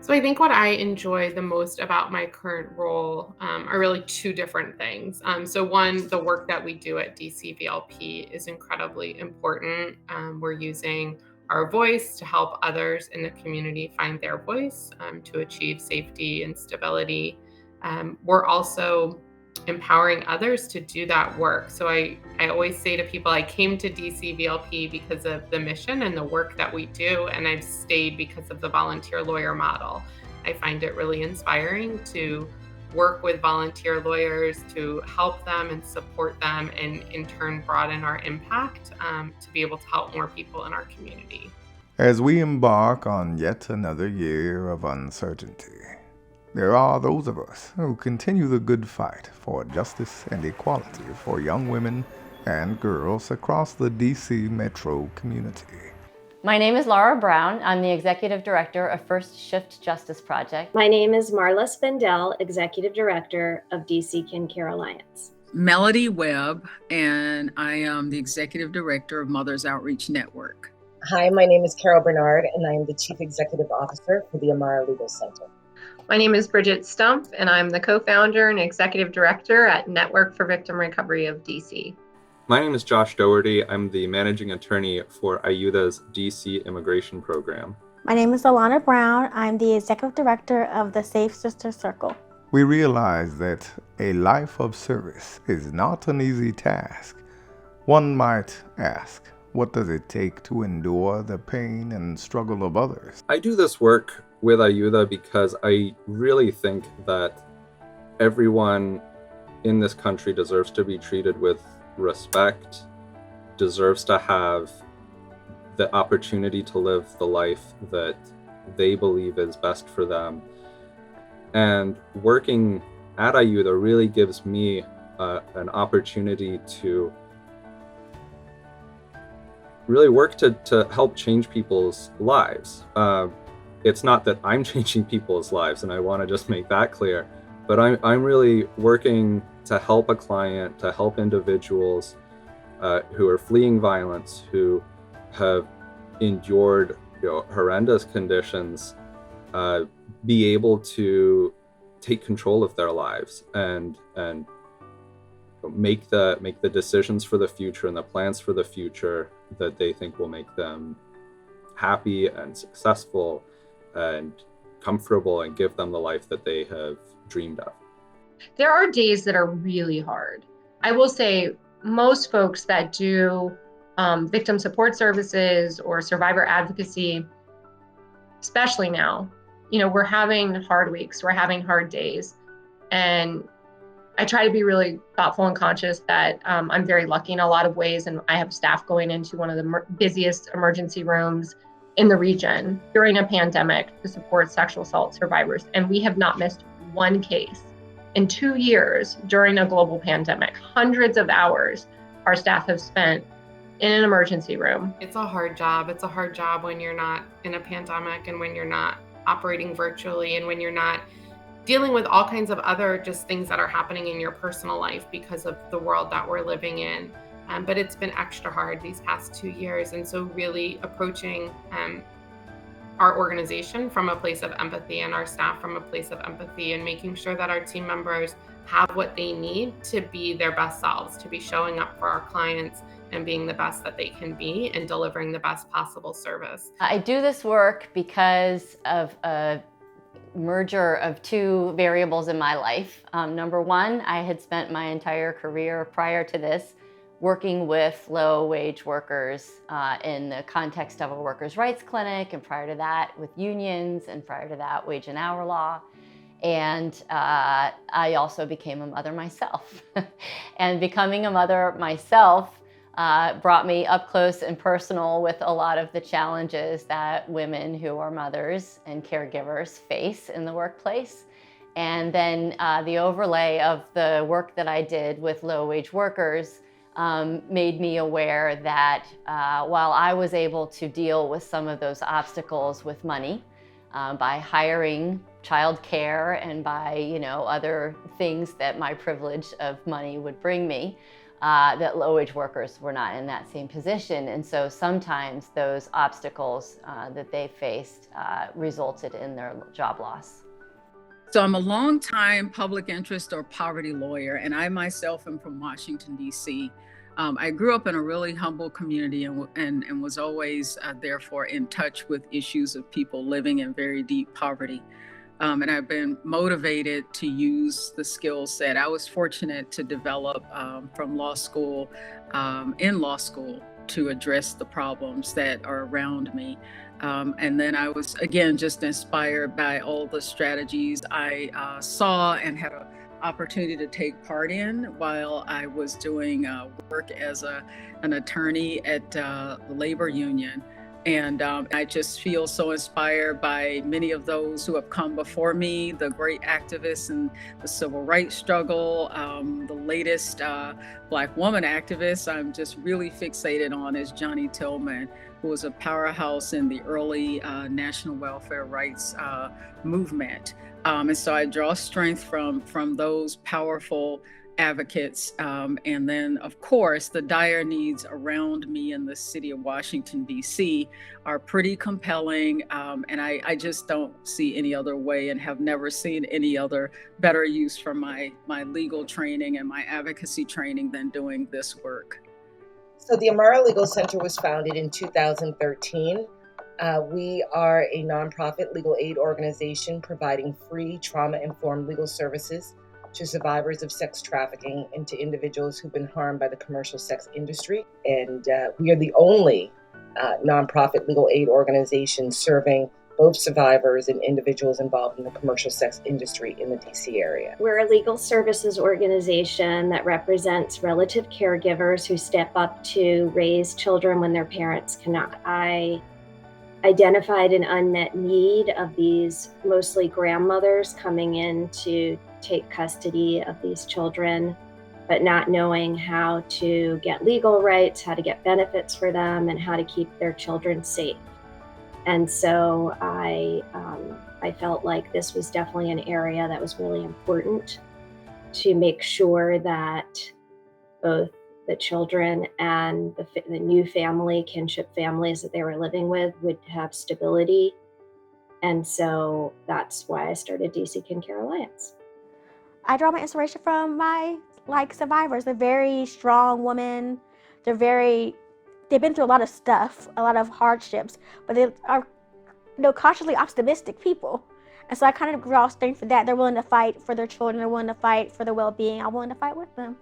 So I think what I enjoy the most about my current role are really two different things. So one, the work that we do at DCVLP is incredibly important. We're using our voice to help others in the community find their voice to achieve safety and stability. We're also empowering others to do that work. So I always say to people, I came to DCVLP because of the mission and the work that we do, and I've stayed because of the volunteer lawyer model. I find it really inspiring to work with volunteer lawyers to help them and support them, and in turn broaden our impact to be able to help more people in our community. As we embark on yet another year of uncertainty, there are those of us who continue the good fight for justice and equality for young women and girls across the DC metro community. My name is Laura Brown. I'm the Executive Director of First Shift Justice Project. My name is Marla Spindell, Executive Director of DC Kin Care Alliance. Melody Webb, and I am the Executive Director of Mothers Outreach Network. Hi, my name is Carol Bernard, and I am the Chief Executive Officer for the Amara Legal Center. My name is Bridget Stump, and I'm the co-founder and executive director at Network for Victim Recovery of DC. My name is Josh Doherty. I'm the managing attorney for IUDA's DC immigration program. My name is Alana Brown. I'm the executive director of the Safe Sister Circle. We realize that a life of service is not an easy task. One might ask, what does it take to endure the pain and struggle of others? I do this work with IUDA because I really think that everyone in this country deserves to be treated with respect, deserves to have the opportunity to live the life that they believe is best for them. And working at IUDA really gives me an opportunity to really work to help change people's lives. It's not that I'm changing people's lives, and I want to just make that clear, but I'm really working to help a client, to help individuals who are fleeing violence, who have endured horrendous conditions, be able to take control of their lives and make the decisions for the future and the plans for the future that they think will make them happy and successful and comfortable and give them the life that they have dreamed of. There are days that are really hard. I will say most folks that do victim support services or survivor advocacy, especially now, we're having hard weeks, we're having hard days. And I try to be really thoughtful and conscious that I'm very lucky in a lot of ways. And I have staff going into one of the busiest emergency rooms in the region during a pandemic to support sexual assault survivors. And we have not missed one case. In 2 years during a global pandemic, hundreds of hours our staff have spent in an emergency room. It's a hard job. It's a hard job when you're not in a pandemic and when you're not operating virtually and when you're not dealing with all kinds of other just things that are happening in your personal life because of the world that we're living in. But it's been extra hard these past 2 years. And so really approaching our organization from a place of empathy and our staff from a place of empathy and making sure that our team members have what they need to be their best selves, to be showing up for our clients and being the best that they can be and delivering the best possible service. I do this work because of a merger of two variables in my life. Number one, I had spent my entire career prior to this working with low-wage workers in the context of a workers' rights clinic, and prior to that with unions, and prior to that wage and hour law. And I also became a mother myself. And becoming a mother myself brought me up close and personal with a lot of the challenges that women who are mothers and caregivers face in the workplace. And then the overlay of the work that I did with low-wage workers made me aware that while I was able to deal with some of those obstacles with money by hiring childcare and by other things that my privilege of money would bring me, that low-wage workers were not in that same position. And so sometimes those obstacles that they faced resulted in their job loss. So I'm a longtime public interest or poverty lawyer, and I myself am from Washington, D.C. I grew up in a really humble community and was always therefore in touch with issues of people living in very deep poverty. And I've been motivated to use the skill set I was fortunate to develop from law school, in law school, to address the problems that are around me. And then I was, again, just inspired by all the strategies I saw and had an opportunity to take part in while I was doing work as an attorney at the labor union. And I just feel so inspired by many of those who have come before me, the great activists in the civil rights struggle. The latest Black woman activist I'm just really fixated on is Johnny Tillman, who was a powerhouse in the early national welfare rights movement. And so I draw strength from those powerful advocates. And then, of course, the dire needs around me in the city of Washington, D.C. are pretty compelling. And I just don't see any other way and have never seen any other better use for my legal training and my advocacy training than doing this work. So the Amara Legal Center was founded in 2013. We are a nonprofit legal aid organization providing free trauma-informed legal services to survivors of sex trafficking and to individuals who've been harmed by the commercial sex industry. And we are the only nonprofit legal aid organization serving both survivors and individuals involved in the commercial sex industry in the DC area. We're a legal services organization that represents relative caregivers who step up to raise children when their parents cannot. I identified an unmet need of these mostly grandmothers coming in to take custody of these children, but not knowing how to get legal rights, how to get benefits for them, and how to keep their children safe. And so I felt like this was definitely an area that was really important to make sure that both the children and the new family, kinship families that they were living with would have stability. And so that's why I started DC Kin Care Alliance. I draw my inspiration from my survivors. They're very strong women. They've been through a lot of stuff, a lot of hardships, but they are cautiously optimistic people. And so I kind of draw strength for that. They're willing to fight for their children. They're willing to fight for their well-being. I'm willing to fight with them.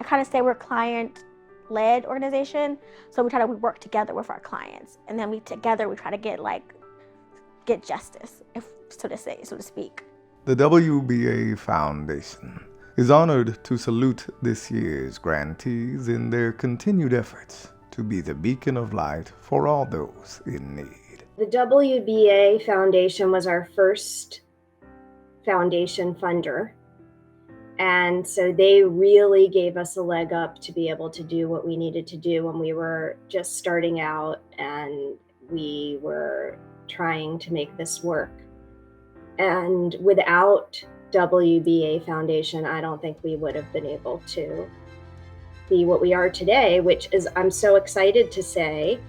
I kind of say we're a client-led organization, so we work together with our clients, and then we try to get justice, so to speak. The WBA Foundation is honored to salute this year's grantees in their continued efforts to be the beacon of light for all those in need. The WBA Foundation was our first foundation funder. And so they really gave us a leg up to be able to do what we needed to do when we were just starting out and we were trying to make this work. And without WBA Foundation, I don't think we would have been able to be what we are today, which is, I'm so excited to say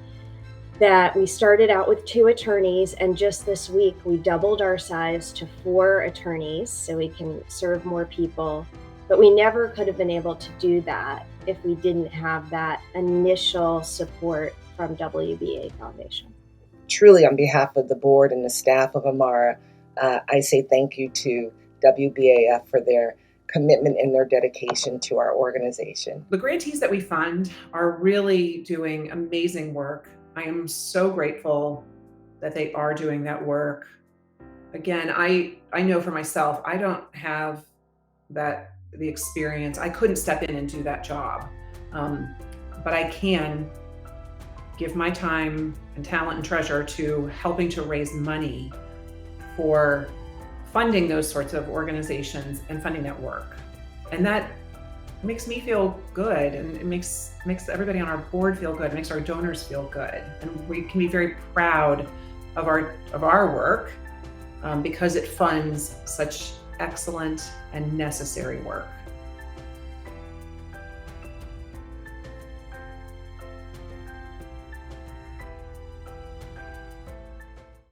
that we started out with 2 attorneys, and just this week we doubled our size to 4 attorneys so we can serve more people. But we never could have been able to do that if we didn't have that initial support from WBA Foundation. Truly, on behalf of the board and the staff of Amara, I say thank you to WBAF for their commitment and their dedication to our organization. The grantees that we fund are really doing amazing work. I am so grateful that they are doing that work. Again, I know for myself, I don't have the experience. I couldn't step in and do that job, but I can give my time and talent and treasure to helping to raise money for funding those sorts of organizations and funding that work. And that makes me feel good, and it makes everybody on our board feel good. It makes our donors feel good, and we can be very proud of our work because it funds such excellent and necessary work.